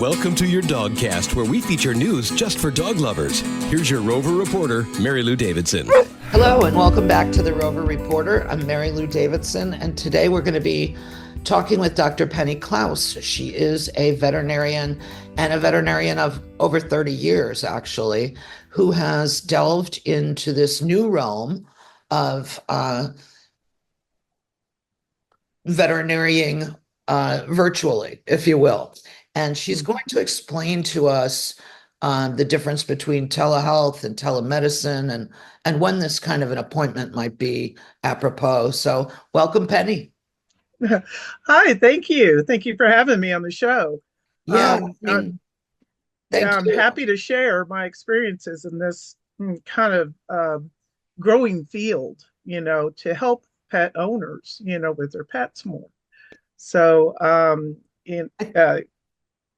Welcome to your Dogcast, where we feature news just for dog lovers. Here's your Rover reporter, Mary Lou Davidson. Hello, and welcome back to the Rover Reporter. I'm Mary Lou Davidson, and today we're going to be talking with Dr. Penny Claus. She is a veterinarian, and a veterinarian of over 30 years, actually, who has delved into this new realm of veterinarian virtually, if you will. And she's going to explain to us the difference between telehealth and telemedicine, and when this kind of an appointment might be apropos. So welcome, Penny. Hi, thank you. Thank you for having me on the show. Yeah, thank I'm you. happy to share my experiences in this kind of growing field, to help pet owners, with their pets more. So,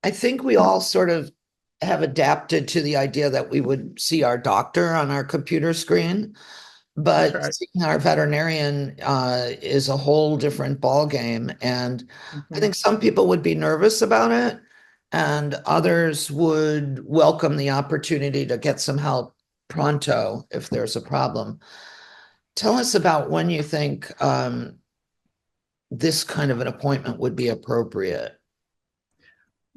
I think we all sort of have adapted to the idea that we would see our doctor on our computer screen, but right. seeing our veterinarian is a whole different ballgame. And I think some people would be nervous about it, and others would welcome the opportunity to get some help pronto if there's a problem. Tell us about when you think this kind of an appointment would be appropriate.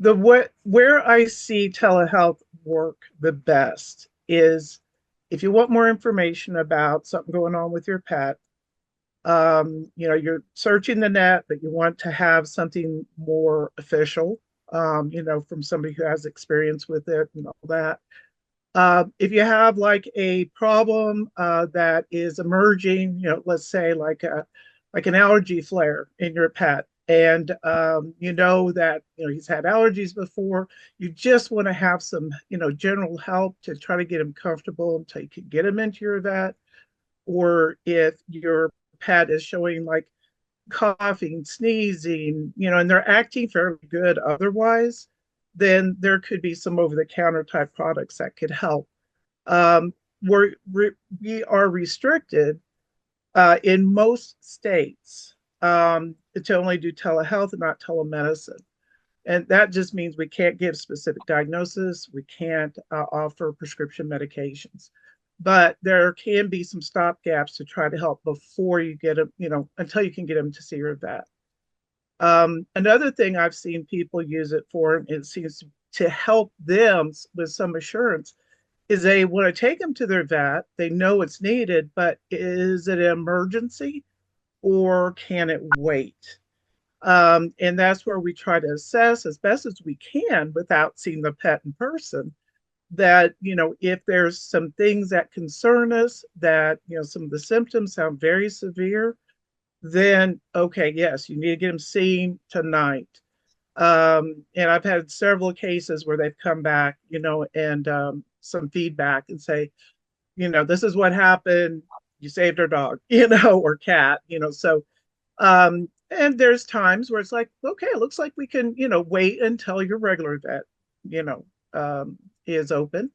Where I see telehealth work the best is if you want more information about something going on with your pet. You're searching the net, but you want to have something more official, from somebody who has experience with it and all that. If you have like a problem that is emerging, let's say like an allergy flare in your pet, and that he's had allergies before, you just want to have some general help to try to get him comfortable until you can get him into your vet. Or if your pet is showing like coughing, sneezing, and they're acting fairly good otherwise, then there could be some over-the-counter type products that could help. We are restricted in most states to only do telehealth and not telemedicine. And that just means we can't give specific diagnosis. We can't offer prescription medications. But there can be some stopgaps to try to help before you get them, until you can get them to see your vet. Another thing I've seen people use it for, and it seems to help them with some assurance, is they want to take them to their vet. They know it's needed, but is it an emergency or can it wait? And that's where we try to assess as best as we can without seeing the pet in person, that if there's some things that concern us, that some of the symptoms sound very severe, then okay, yes, you need to get them seen tonight. And I've had several cases where they've come back, and some feedback and say, this is what happened. You saved our dog, or cat, so and there's times where it's like, okay, it looks like we can, wait until your regular vet, is open.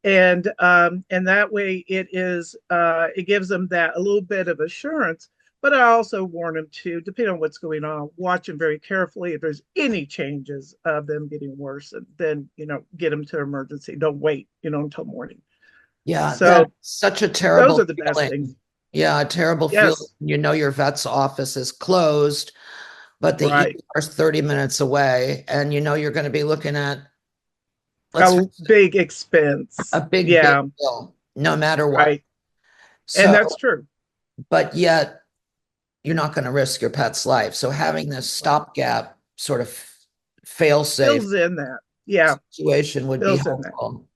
And that way it gives them that a little bit of assurance. But I also warn them to, depending on what's going on, watch them very carefully. If there's any changes of them getting worse, then, get them to emergency. Don't wait, until morning. Yeah, So that's such a terrible those are the best feeling. things. Yeah, a terrible Yes. feeling. Your vet's office is closed, but the Right. ER is 30 minutes away, and you're going to be looking at A big expense. a big bill, no matter what. Right. So, And that's true. but yet you're not going to risk your pet's life. So having this stopgap sort of fail-safe Fills in that. Yeah. situation would be Fills in helpful.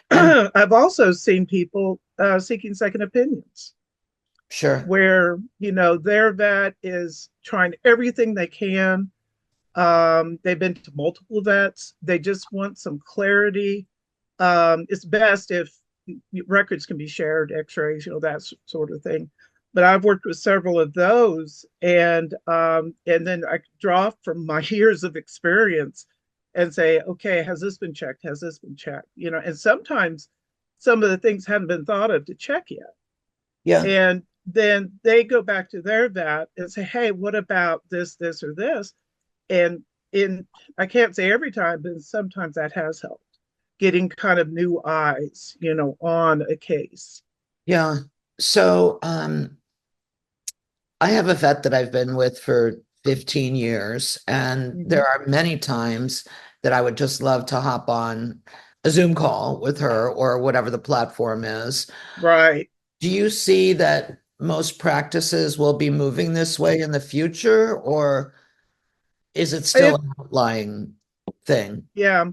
that. I've also seen people seeking second opinions. Sure. Where, their vet is trying everything they can. They've been to multiple vets. They just want some clarity. It's best if records can be shared, x-rays, that sort of thing. But I've worked with several of those, and then I draw from my years of experience and say, okay, has this been checked? Has this been checked? And sometimes some of the things hadn't been thought of to check yet. Yeah. And then they go back to their vet and say, hey, what about this, or this? And in I can't say every time, but sometimes that has helped getting kind of new eyes, on a case. Yeah. So, I have a vet that I've been with for 15 years, and Hmm. there are many times that I would just love to hop on a Zoom call with her or whatever the platform is. Right. Do you see that most practices will be moving this way in the future, or is it still If an outlying thing? Yeah,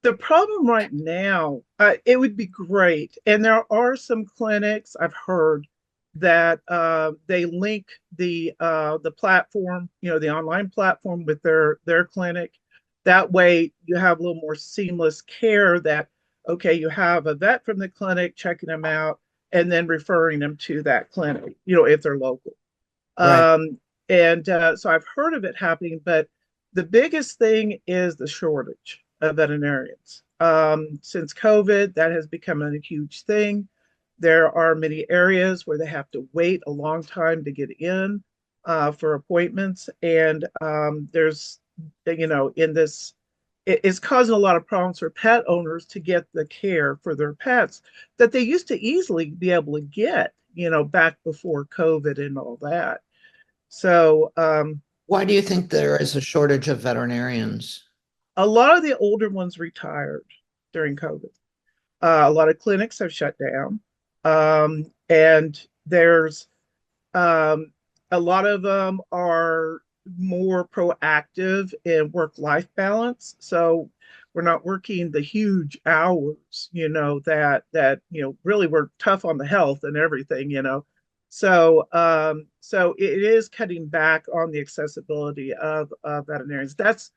the problem right now, it would be great, and there are some clinics I've heard that they link the platform, the online platform with their clinic. That way, you have a little more seamless care. That okay, you have a vet from the clinic checking them out, and then referring them to that clinic, if they're local. Right. And so I've heard of it happening, but the biggest thing is the shortage of veterinarians. Since COVID, that has become a huge thing. There are many areas where they have to wait a long time to get in for appointments. And there's, in this, it's causing a lot of problems for pet owners to get the care for their pets that they used to easily be able to get, back before COVID and all that. So Why do you think there is a shortage of veterinarians? a lot of the older ones retired during COVID. A lot of clinics have shut down, and there's um, a lot of them are more proactive in work-life balance. So we're not working the huge hours, that really were tough on the health and everything. So it is cutting back on the accessibility of veterinarians. That's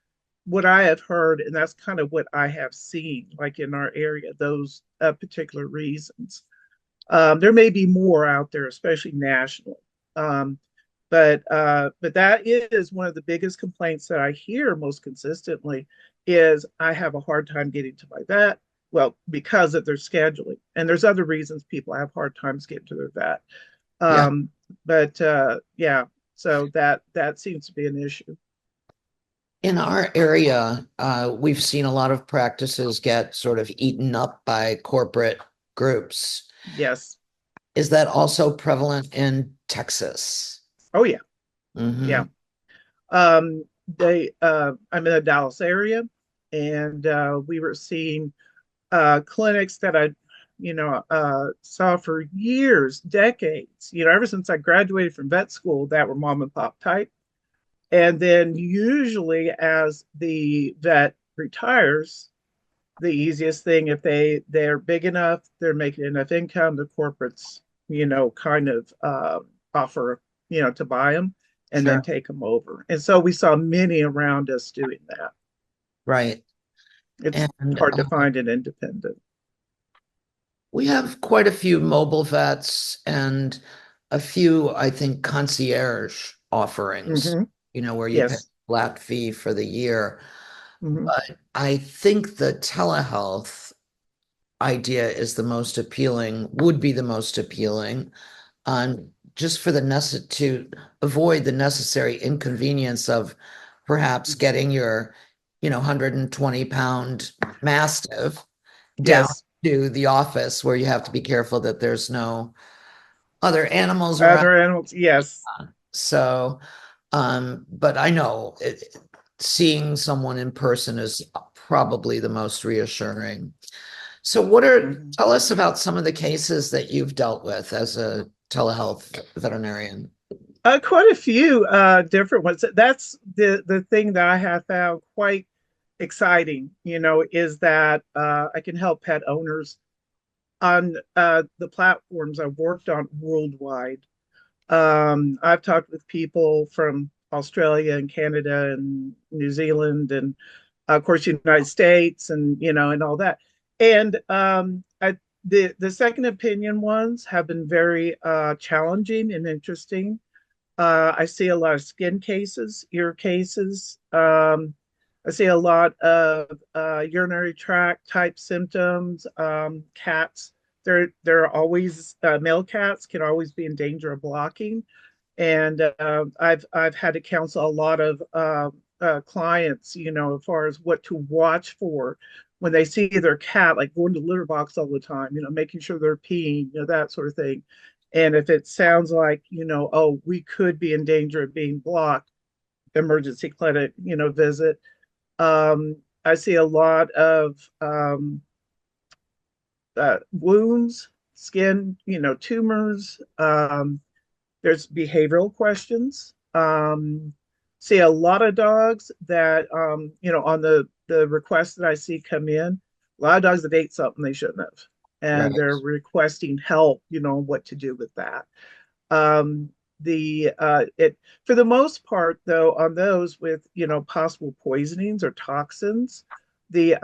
what I have heard, and that's kind of what I have seen, like in our area, those particular reasons. There may be more out there, especially nationally. Um, but that is one of the biggest complaints that I hear most consistently is I have a hard time getting to my vet. Well, because of their scheduling, and there's other reasons people have hard times getting to their vet. Yeah. But yeah, so that seems to be an issue. In our area, we've seen a lot of practices get sort of eaten up by corporate groups. Yes. Is that also prevalent in Texas? Oh yeah. Yeah. Hmm. They I'm in the Dallas area, and we were seeing clinics that I, saw for years, decades, ever since I graduated from vet school, that were mom and pop type. And then usually as the vet retires, the easiest thing, if they're big enough, they're making enough income, the corporates, kind of offer, to buy them and then Sure. take them over. And so we saw many around us doing that. Right. It's And hard to find an independent. we have quite a few mobile vets and a few, I think, concierge offerings, Hmm. where you pay a Yes. flat fee for the year. Hmm. But I think the telehealth idea is the most appealing, would be the most appealing, just for the to avoid the necessary inconvenience of perhaps getting your, 120-pound mastiff down Yes. to the office where you have to be careful that there's no other animals around. Other animals. Yes. So, but I know seeing someone in person is probably the most reassuring. So Hmm. tell us about some of the cases that you've dealt with as a telehealth veterinarian. Quite a few different ones. That's the thing that I have found quite exciting, is that I can help pet owners on the platforms I've worked on worldwide. I've talked with people from Australia and Canada and New Zealand and of course United States and all that. And the second opinion ones have been very challenging and interesting. I see a lot of skin cases, ear cases. I see a lot of urinary tract type symptoms. Cats, they're always male cats can always be in danger of blocking, and I've had to counsel a lot of clients, as far as what to watch for when they see their cat, like going to the litter box all the time, making sure they're peeing, that sort of thing. And if it sounds like, oh, we could be in danger of being blocked, emergency clinic, visit. I see a lot of wounds, skin, tumors. There's behavioral questions. See a lot of dogs that, on the requests that I see come in, a lot of dogs that ate something they shouldn't have, and Right. they're requesting help, what to do with that. The it For the most part, though, on those with possible poisonings or toxins, the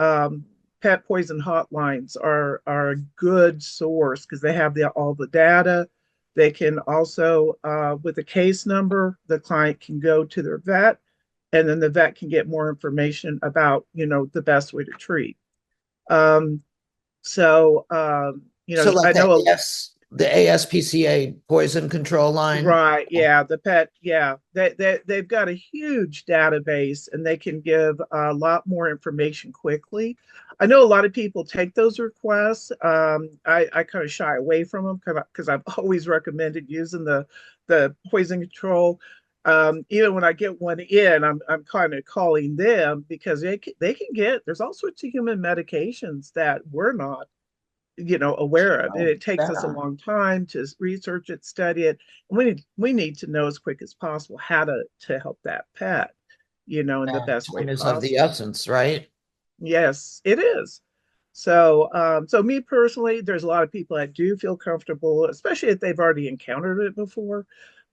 pet poison hotlines are a good source because they have all the data. They can also, with a case number, the client can go to their vet, and then the vet can get more information about the best way to treat. Um, So like I know a the ASPCA poison control line. Right, yeah, the pet, yeah, they've got a huge database and they can give a lot more information quickly. I know a lot of people take those requests. I kind of shy away from them because I've always recommended using the poison control. Even when I get one in, I'm kind of calling them because they can get, there's all sorts of human medications that we're not aware of, and Oh, it takes us a better. long time to research it, study it, and we need to know as quick as possible how to help that pet, in the And best way time is of the possible. essence, right? Yes, it is. So me personally, there's a lot of people that do feel comfortable, especially if they've already encountered it before,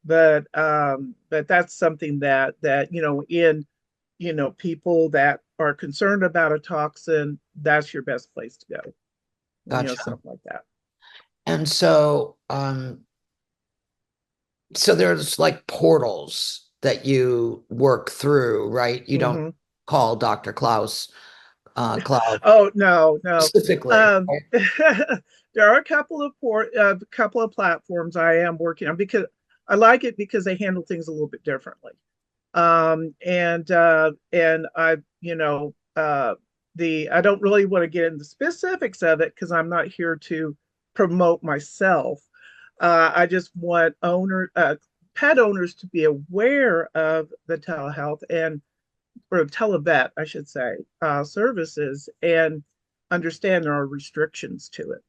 but that's something that in people that are concerned about a toxin, that's your best place to go, Gotcha. something like that. And so there's like portals that you work through, right? You don't Hmm. call Dr. Klaus Oh, no, no. specifically, Um, right? there are a couple of platforms I am working on because I like it because they handle things a little bit differently. And I, the I don't really want to get into the specifics of it because I'm not here to promote myself. I just want pet owners to be aware of the telehealth and or televet, I should say, services, and understand there are restrictions to it.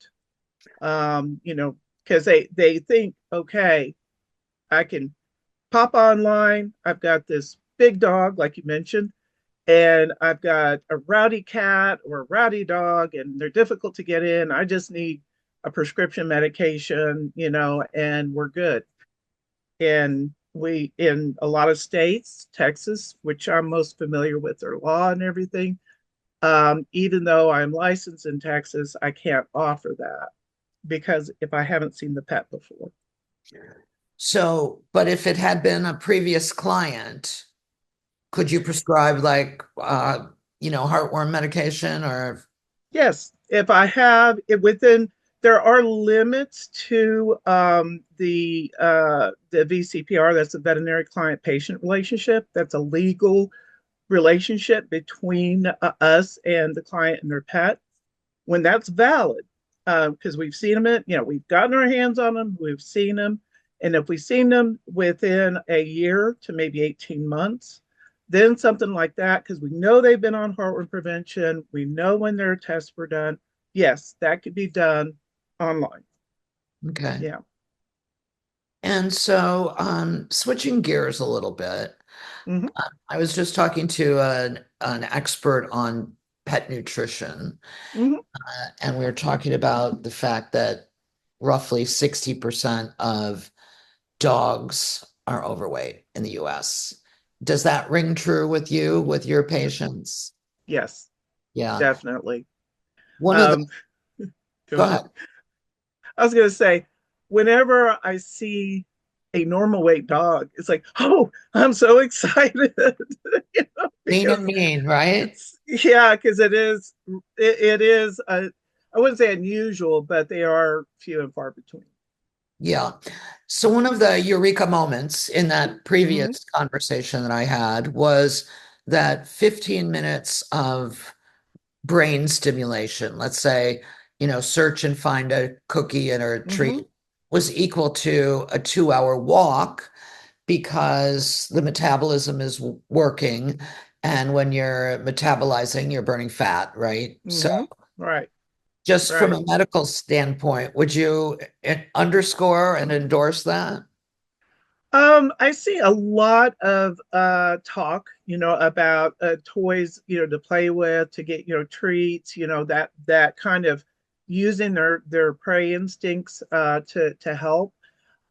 Because they think, okay, I can pop online. I've got this big dog, like you mentioned, and I've got a rowdy cat or a rowdy dog, and they're difficult to get in. I just need a prescription medication, and we're good. And we, in a lot of states, Texas, which I'm most familiar with their law and everything, even though I'm licensed in Texas, I can't offer that because if I haven't seen the pet before. So, but if it had been a previous client, could you prescribe like heartworm medication or Yes, if I have it within, there are limits to the VCPR. That's a veterinary client patient relationship. That's a legal relationship between us and the client and their pet. When that's valid, because we've seen them, we've gotten our hands on them, we've seen them, and if we've seen them within a year to maybe 18 months, then something like that, because we know they've been on heartworm prevention, we know when their tests were done, yes, that could be done online. okay. Yeah. And so switching gears a little bit, Hmm. I was just talking to an expert on pet nutrition, Hmm. and we were talking about the fact that roughly 60% of dogs are overweight in the US. Does that ring true with you, with your patients? Yes, Yeah. definitely. One of the, Um, Go go ahead. ahead. I was going to say, whenever I see a normal weight dog, it's like, oh, I'm so excited, Lean and because mean, right? yeah, because it is I wouldn't say unusual, but they are few and far between. Yeah. So one of the eureka moments in that Hmm. previous conversation that I had was that 15 minutes of brain stimulation, let's say, search and find a cookie and a Hmm. treat, was equal to a 2-hour walk because the metabolism is working. And when you're metabolizing, you're burning fat, right? So, Hmm. Right. just from Right. a medical standpoint, would you underscore and endorse that? I see a lot of talk, about toys, to play with, to get, treats, that kind of using their prey instincts to help.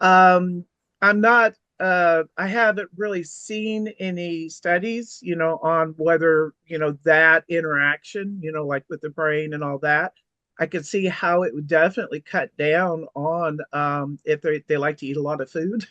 Um, I'm not I haven't really seen any studies, on whether, that interaction, like with the brain and all that. I could see how it would definitely cut down on if they like to eat a lot of food.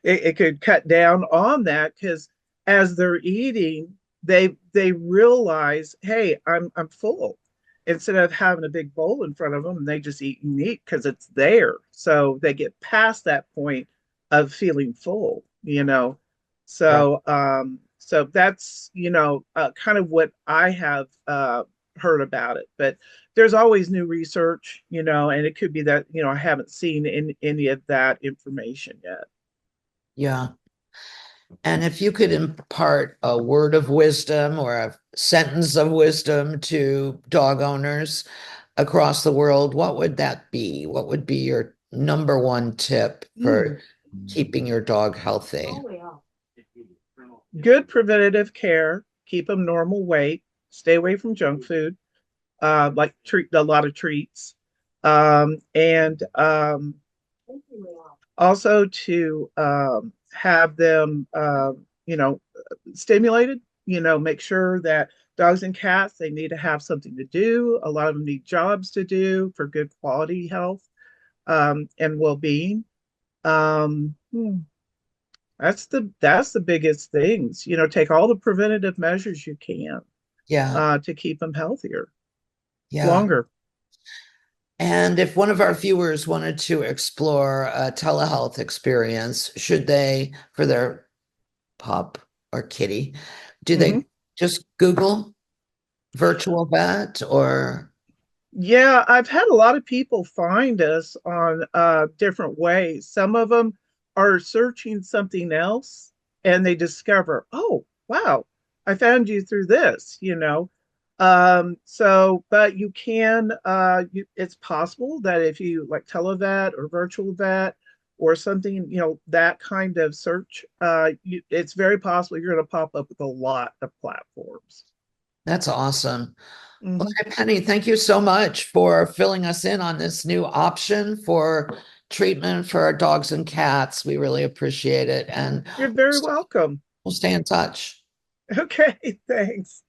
It could cut down on that because as they're eating, they realize, hey, I'm full, instead of having a big bowl in front of them and they just eat and eat because it's there. So they get past that point of feeling full, Right. So that's, kind of what I have heard about it. But there's always new research, and it could be that, I haven't seen any of that information yet. Yeah. And if you could impart a word of wisdom or a sentence of wisdom to dog owners across the world, what would that be? What would be your number one tip Mm. for keeping your dog healthy? Good preventative care, keep them normal weight, stay away from junk food, like treat a lot of treats, and also to have them, stimulated. Make sure that dogs and cats, they need to have something to do. A lot of them need jobs to do for good quality health and well-being. Um, hmm, that's the biggest things. Take all the preventative measures you can Yeah. to keep them healthier Yeah. longer. And if one of our viewers wanted to explore a telehealth experience, should they, for their pup or kitty, do Hmm. they just Google virtual vet or? Yeah, I've had a lot of people find us on different ways. Some of them are searching something else and they discover, oh, wow, I found you through this. But you can, it's possible that if you like televet or virtual vet or something, that kind of search, it's very possible you're going to pop up with a lot of platforms. That's awesome. Well, Hmm. hey, Penny, thank you so much for filling us in on this new option for treatment for our dogs and cats. We really appreciate it. And You're very welcome. we'll stay in touch. Okay, thanks.